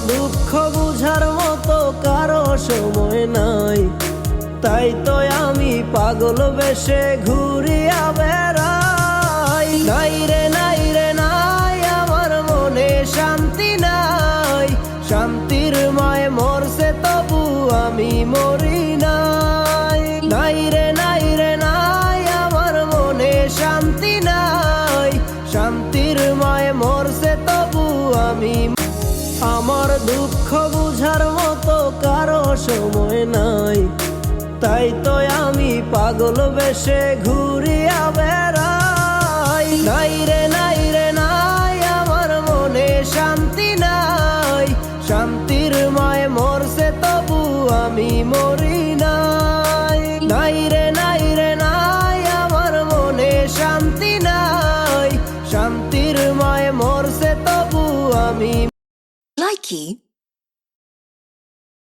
দুঃখ বুঝার মতো কারো সময় নাই, তাই তো আমি পাগল বেশে ঘুরিয়া বেড়াই। নাই রে নাই রে নাই, আমার মনে শান্তি নাই, শান্তির মায় মরছে তবু আমি মরি নাই। নাই রে নাই রে নাই, আমার মনে শান্তি নাই, শান্তির মায় মরছে তবু আমি। আমার দুঃখ বুঝার মতো কারো সময় নাই, তাই তো আমি পাগল বেশে ঘুরিয়া বেড়াই। নাই রে নাই রে নাই, আমার মনে শান্তি নাই, শান্তির মায় মরছে তবু আমি মরি নাই। নাই রে নাই রে নাই, আমার মনে শান্তি নাই, শান্তির মায় মরছে তবু আমি। Likey